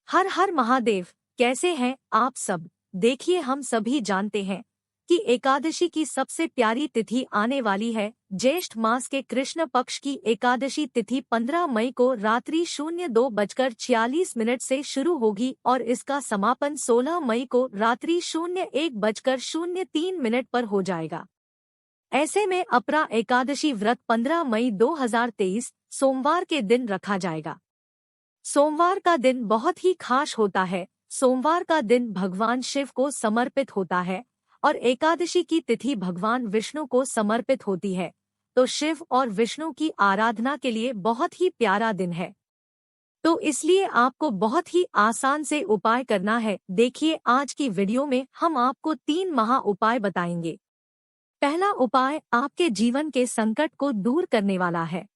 हर हर महादेव। कैसे हैं आप सब। देखिए, हम सभी जानते हैं कि एकादशी की सबसे प्यारी तिथि आने वाली है। ज्येष्ठ मास के कृष्ण पक्ष की एकादशी तिथि 15 मई को रात्रि 02:46 से शुरू होगी और इसका समापन 16 मई को रात्रि 01:03 पर हो जाएगा। ऐसे में अपरा एकादशी व्रत 15 मई 2023 सोमवार के दिन रखा जाएगा। सोमवार का दिन बहुत ही खास होता है। सोमवार का दिन भगवान शिव को समर्पित होता है और एकादशी की तिथि भगवान विष्णु को समर्पित होती है। तो शिव और विष्णु की आराधना के लिए बहुत ही प्यारा दिन है। तो इसलिए आपको बहुत ही आसान से उपाय करना है। देखिए, आज की वीडियो में हम आपको 3 महा उपाय बताएंगे। पहला उपाय आपके जीवन के संकट को दूर करने वाला है।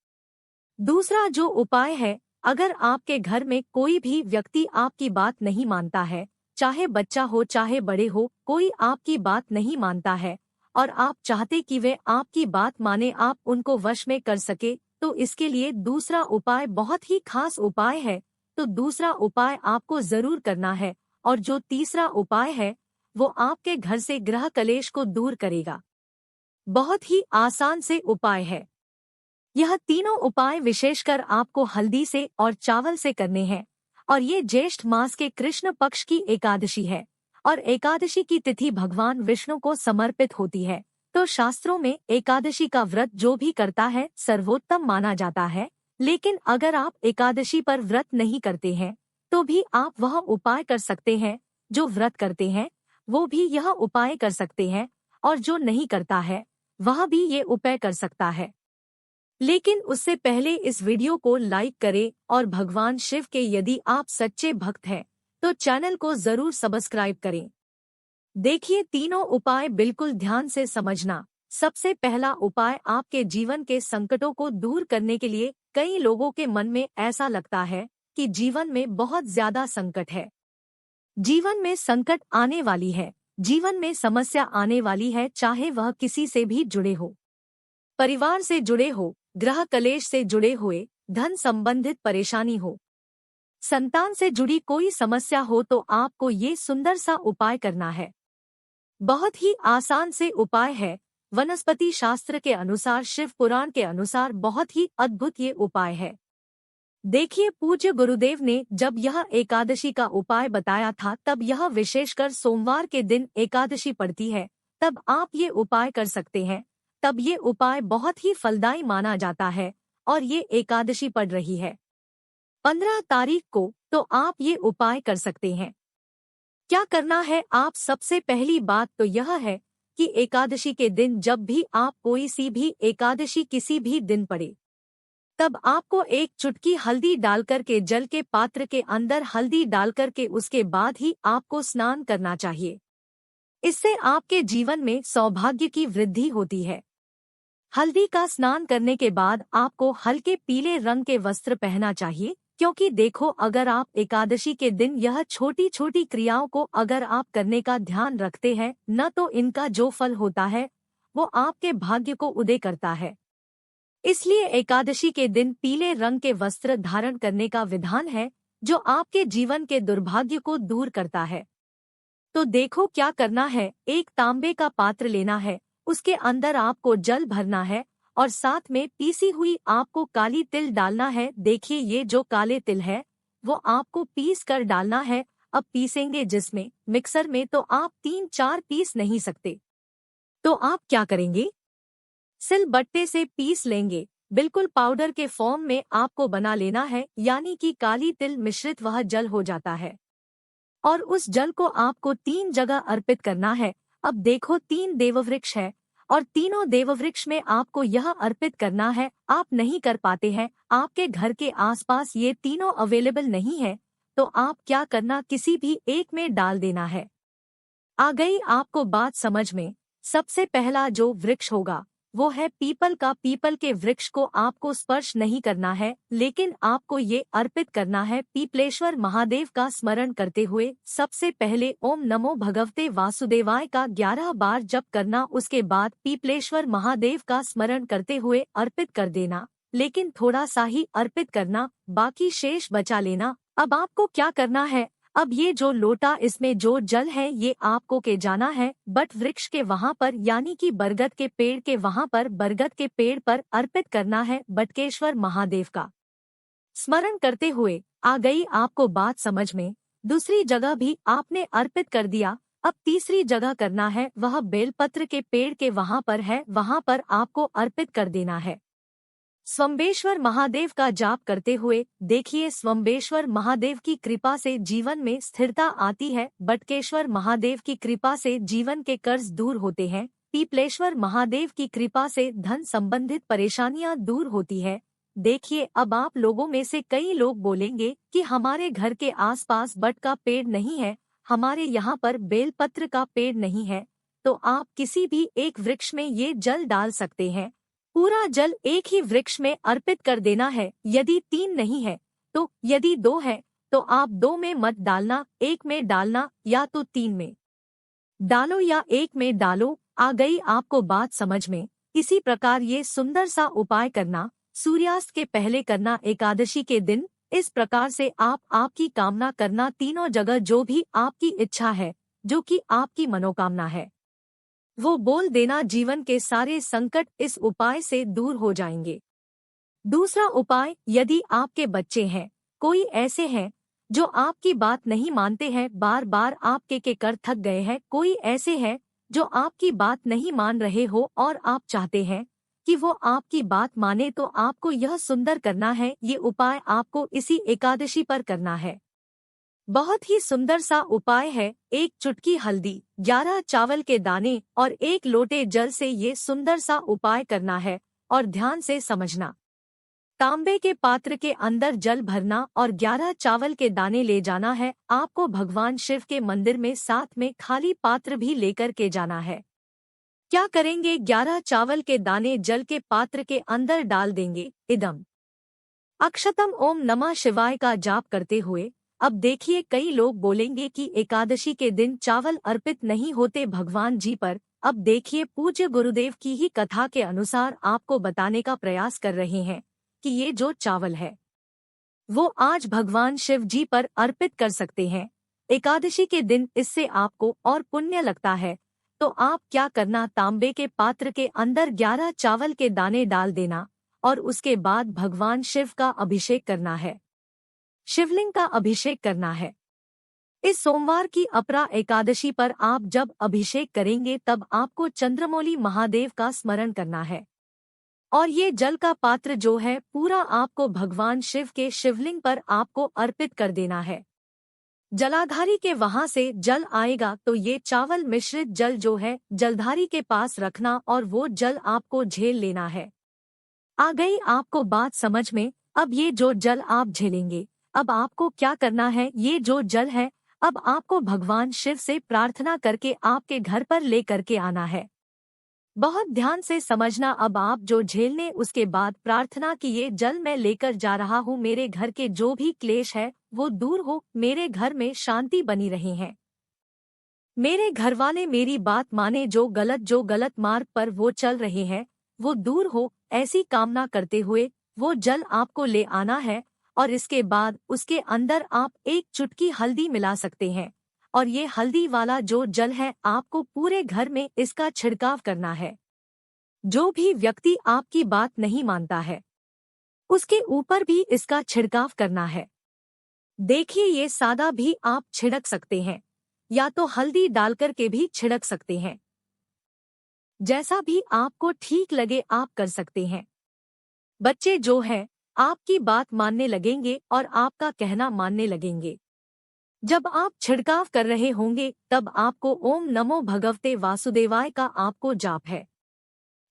दूसरा जो उपाय है, अगर आपके घर में कोई भी व्यक्ति आपकी बात नहीं मानता है, चाहे बच्चा हो चाहे बड़े हो, कोई आपकी बात नहीं मानता है और आप चाहते कि वे आपकी बात माने, आप उनको वश में कर सके, तो इसके लिए दूसरा उपाय बहुत ही खास उपाय है। तो दूसरा उपाय आपको जरूर करना है और जो तीसरा उपाय है वो आपके घर से ग्रह कलेश को दूर करेगा। बहुत ही आसान से उपाय है। यह तीनों उपाय विशेषकर आपको हल्दी से और चावल से करने हैं और ये ज्येष्ठ मास के कृष्ण पक्ष की एकादशी है और एकादशी की तिथि भगवान विष्णु को समर्पित होती है। तो शास्त्रों में एकादशी का व्रत जो भी करता है सर्वोत्तम माना जाता है। लेकिन अगर आप एकादशी पर व्रत नहीं करते हैं तो भी आप वह उपाय कर सकते हैं। जो व्रत करते हैं वो भी यह उपाय कर सकते हैं और जो नहीं करता है वह भी ये उपाय कर सकता है। लेकिन उससे पहले इस वीडियो को लाइक करें और भगवान शिव के यदि आप सच्चे भक्त हैं तो चैनल को जरूर सब्सक्राइब करें। देखिए, तीनों उपाय बिल्कुल ध्यान से समझना। सबसे पहला उपाय आपके जीवन के संकटों को दूर करने के लिए। कई लोगों के मन में ऐसा लगता है कि जीवन में बहुत ज्यादा संकट है, जीवन में संकट आने वाली है, जीवन में समस्या आने वाली है, चाहे वह किसी से भी जुड़े हो, परिवार से जुड़े हो, ग्रह कलेश से जुड़े हुए, धन संबंधित परेशानी हो, संतान से जुड़ी कोई समस्या हो, तो आपको ये सुंदर सा उपाय करना है। बहुत ही आसान से उपाय है। वनस्पति शास्त्र के अनुसार, शिव पुराण के अनुसार बहुत ही अद्भुत ये उपाय है। देखिए, पूज्य गुरुदेव ने जब यह एकादशी का उपाय बताया था तब यह विशेषकर सोमवार के दिन एकादशी पड़ती है, तब आप ये उपाय कर सकते हैं। तब ये उपाय बहुत ही फलदायी माना जाता है और ये एकादशी पड़ रही है 15 तारीख को, तो आप ये उपाय कर सकते हैं। क्या करना है, आप सबसे पहली बात तो यह है कि एकादशी के दिन जब भी आप कोई सी भी एकादशी किसी भी दिन पड़े, तब आपको एक चुटकी हल्दी डालकर के जल के पात्र के अंदर हल्दी डालकर के उसके बाद ही आपको स्नान करना चाहिए। इससे आपके जीवन में सौभाग्य की वृद्धि होती है। हल्दी का स्नान करने के बाद आपको हल्के पीले रंग के वस्त्र पहनना चाहिए, क्योंकि देखो, अगर आप एकादशी के दिन यह छोटी छोटी क्रियाओं को अगर आप करने का ध्यान रखते हैं न, तो इनका जो फल होता है वो आपके भाग्य को उदय करता है। इसलिए एकादशी के दिन पीले रंग के वस्त्र धारण करने का विधान है, जो आपके जीवन के दुर्भाग्य को दूर करता है। तो देखो, क्या करना है, एक तांबे का पात्र लेना है, उसके अंदर आपको जल भरना है और साथ में पीसी हुई आपको काली तिल डालना है। देखिए, ये जो काले तिल है वो आपको पीस कर डालना है। अब पीसेंगे जिसमें मिक्सर में, तो आप 3-4 पीस नहीं सकते, तो आप क्या करेंगे, सिलबट्टे से पीस लेंगे। बिल्कुल पाउडर के फॉर्म में आपको बना लेना है, यानी कि काली तिल मिश्रित वह जल हो जाता है और उस जल को आपको 3 जगह अर्पित करना है। अब देखो, 3 देववृक्ष है और तीनों देववृक्ष में आपको यह अर्पित करना है। आप नहीं कर पाते हैं, आपके घर के आसपास ये तीनों अवेलेबल नहीं है, तो आप क्या करना, किसी भी एक में डाल देना है। आ गई आपको बात समझ में। सबसे पहला जो वृक्ष होगा वो है पीपल का। पीपल के वृक्ष को आपको स्पर्श नहीं करना है, लेकिन आपको ये अर्पित करना है पीपलेश्वर महादेव का स्मरण करते हुए। सबसे पहले ओम नमो भगवते वासुदेवाय का 11 बार जप करना, उसके बाद पीपलेश्वर महादेव का स्मरण करते हुए अर्पित कर देना। लेकिन थोड़ा सा ही अर्पित करना, बाकी शेष बचा लेना। अब आपको क्या करना है? अब ये जो लोटा, इसमें जो जल है ये आपको के जाना है बट वृक्ष के वहां पर, यानी कि बरगद के पेड़ के वहां पर, बरगद के पेड़ पर अर्पित करना है बटकेश्वर महादेव का स्मरण करते हुए। आ गई आपको बात समझ में? दूसरी जगह भी आपने अर्पित कर दिया, अब तीसरी जगह करना है, वह बेलपत्र के पेड़ के वहां पर है, वहां पर आपको अर्पित कर देना है। स्वयंबेश्वर महादेव का जाप करते हुए देखिए, स्वयंबेश्वर महादेव की कृपा से जीवन में स्थिरता आती है, बटकेश्वर महादेव की कृपा से जीवन के कर्ज दूर होते हैं, पीपलेश्वर महादेव की कृपा से धन संबंधित परेशानियां दूर होती है। देखिए, अब आप लोगों में से कई लोग बोलेंगे कि हमारे घर के आसपास बट का पेड़ नहीं है, हमारे यहाँ पर बेलपत्र का पेड़ नहीं है, तो आप किसी भी एक वृक्ष में ये जल डाल सकते हैं। पूरा जल एक ही वृक्ष में अर्पित कर देना है। यदि 3 नहीं है तो, यदि 2 है तो आप 2 में मत डालना, 1 में डालना, या तो 3 में डालो या 1 में डालो। आ गई आपको बात समझ में? इसी प्रकार ये सुंदर सा उपाय करना, सूर्यास्त के पहले करना, एकादशी के दिन। इस प्रकार से आप आपकी कामना करना, तीनों जगह जो भी आपकी इच्छा है, जो कि आपकी मनोकामना है, वो बोल देना, जीवन के सारे संकट इस उपाय से दूर हो जाएंगे। दूसरा उपाय, यदि आपके बच्चे हैं, कोई ऐसे हैं जो आपकी बात नहीं मानते हैं, बार बार आपके के कर थक गए हैं, कोई ऐसे हैं जो आपकी बात नहीं मान रहे हो और आप चाहते हैं कि वो आपकी बात माने, तो आपको यह सुंदर करना है, ये उपाय आपको इसी एकादशी पर करना है। बहुत ही सुंदर सा उपाय है। 1 चुटकी हल्दी, 11 चावल के दाने और 1 लोटे जल से ये सुंदर सा उपाय करना है। और ध्यान से समझना, तांबे के पात्र के अंदर जल भरना और 11 चावल के दाने ले जाना है। आपको भगवान शिव के मंदिर में साथ में खाली पात्र भी लेकर के जाना है। क्या करेंगे? 11 चावल के दाने जल के पात्र के अंदर डाल देंगे। इदम अक्षतम ओम नमः शिवाय का जाप करते हुए। अब देखिए, कई लोग बोलेंगे कि एकादशी के दिन चावल अर्पित नहीं होते भगवान जी पर। अब देखिए, पूज्य गुरुदेव की ही कथा के अनुसार आपको बताने का प्रयास कर रहे हैं कि ये जो चावल है वो आज भगवान शिव जी पर अर्पित कर सकते हैं एकादशी के दिन। इससे आपको और पुण्य लगता है। तो आप क्या करना, तांबे के पात्र के अंदर 11 चावल के दाने डाल देना और उसके बाद भगवान शिव का अभिषेक करना है, शिवलिंग का अभिषेक करना है। इस सोमवार की अपरा एकादशी पर आप जब अभिषेक करेंगे तब आपको चंद्रमौली महादेव का स्मरण करना है और ये जल का पात्र जो है पूरा आपको भगवान शिव के शिवलिंग पर आपको अर्पित कर देना है। जलाधारी के वहां से जल आएगा तो ये चावल मिश्रित जल जो है जलधारी के पास रखना और वो जल आपको झेल लेना है। आ गई आपको बात समझ में? अब ये जो जल आप झेलेंगे, अब आपको क्या करना है, ये जो जल है अब आपको भगवान शिव से प्रार्थना करके आपके घर पर ले करके आना है। बहुत ध्यान से समझना, अब आप जो झेलने उसके बाद प्रार्थना की, ये जल मैं लेकर जा रहा हूँ, मेरे घर के जो भी क्लेश है वो दूर हो, मेरे घर में शांति बनी रही है, मेरे घर वाले मेरी बात माने, जो गलत मार्ग पर वो चल रहे हैं वो दूर हो, ऐसी कामना करते हुए वो जल आपको ले आना है। और इसके बाद उसके अंदर आप 1 चुटकी हल्दी मिला सकते हैं और ये हल्दी वाला जो जल है आपको पूरे घर में इसका छिड़काव करना है। जो भी व्यक्ति आपकी बात नहीं मानता है उसके ऊपर भी इसका छिड़काव करना है। देखिए, ये सादा भी आप छिड़क सकते हैं या तो हल्दी डालकर के भी छिड़क सकते हैं, जैसा भी आपको ठीक लगे आप कर सकते हैं। बच्चे जो है आपकी बात मानने लगेंगे और आपका कहना मानने लगेंगे। जब आप छिड़काव कर रहे होंगे तब आपको ओम नमो भगवते वासुदेवाय का आपको जाप है,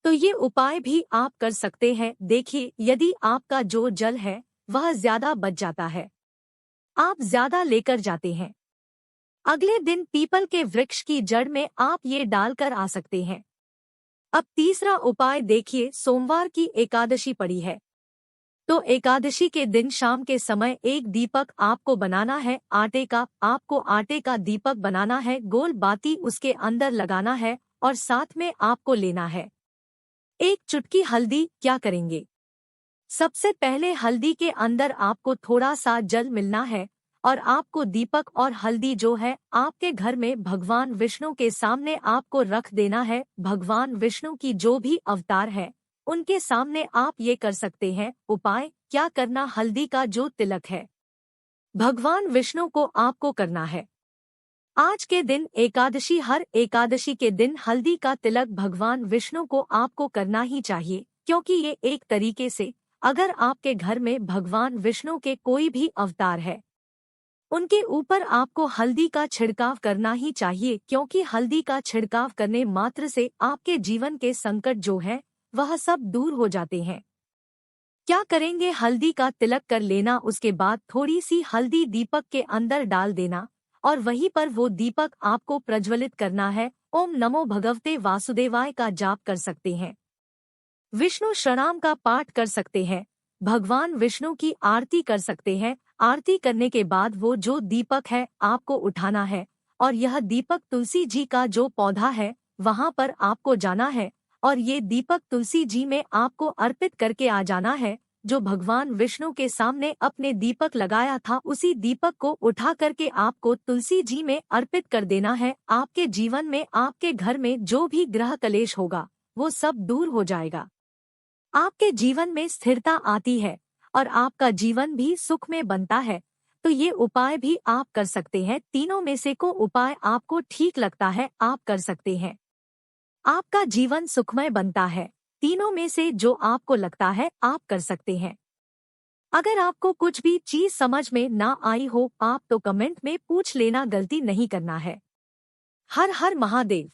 तो ये उपाय भी आप कर सकते हैं। देखिए, यदि आपका जो जल है वह ज्यादा बच जाता है, आप ज्यादा लेकर जाते हैं, अगले दिन पीपल के वृक्ष की जड़ में आप ये डालकर आ सकते हैं। अब तीसरा उपाय देखिए, सोमवार की एकादशी पड़ी है तो एकादशी के दिन शाम के समय 1 दीपक आपको बनाना है आटे का। आपको आटे का दीपक बनाना है, गोल बाती उसके अंदर लगाना है और साथ में आपको लेना है 1 चुटकी हल्दी। क्या करेंगे, सबसे पहले हल्दी के अंदर आपको थोड़ा सा जल मिलना है और आपको दीपक और हल्दी जो है आपके घर में भगवान विष्णु के सामने आपको रख देना है। भगवान विष्णु की जो भी अवतार है उनके सामने आप ये कर सकते हैं। उपाय क्या करना, हल्दी का जो तिलक है भगवान विष्णु को आपको करना है। आज के दिन एकादशी, हर एकादशी के दिन हल्दी का तिलक भगवान विष्णु को आपको करना ही चाहिए, क्योंकि ये एक तरीके से अगर आपके घर में भगवान विष्णु के कोई भी अवतार है उनके ऊपर आपको हल्दी का छिड़काव करना ही चाहिए, क्योंकि हल्दी का छिड़काव करने मात्र से आपके जीवन के संकट जो है वह सब दूर हो जाते हैं। क्या करेंगे, हल्दी का तिलक कर लेना, उसके बाद थोड़ी सी हल्दी दीपक के अंदर डाल देना और वहीं पर वो दीपक आपको प्रज्वलित करना है। ओम नमो भगवते वासुदेवाय का जाप कर सकते हैं, विष्णु शरणम का पाठ कर सकते हैं, भगवान विष्णु की आरती कर सकते हैं। आरती करने के बाद वो जो दीपक है आपको उठाना है और यह दीपक तुलसी जी का जो पौधा है वहां पर आपको जाना है और ये दीपक तुलसी जी में आपको अर्पित करके आ जाना है। जो भगवान विष्णु के सामने अपने दीपक लगाया था उसी दीपक को उठा करके आपको तुलसी जी में अर्पित कर देना है। आपके जीवन में, आपके घर में जो भी ग्रह कलेश होगा वो सब दूर हो जाएगा, आपके जीवन में स्थिरता आती है और आपका जीवन भी सुख में बनता है। तो ये उपाय भी आप कर सकते हैं। तीनों में से को उपाय आपको ठीक लगता है आप कर सकते हैं, आपका जीवन सुखमय बनता है। तीनों में से जो आपको लगता है आप कर सकते हैं। अगर आपको कुछ भी चीज समझ में ना आई हो आप तो कमेंट में पूछ लेना, गलती नहीं करना है। हर हर महादेव।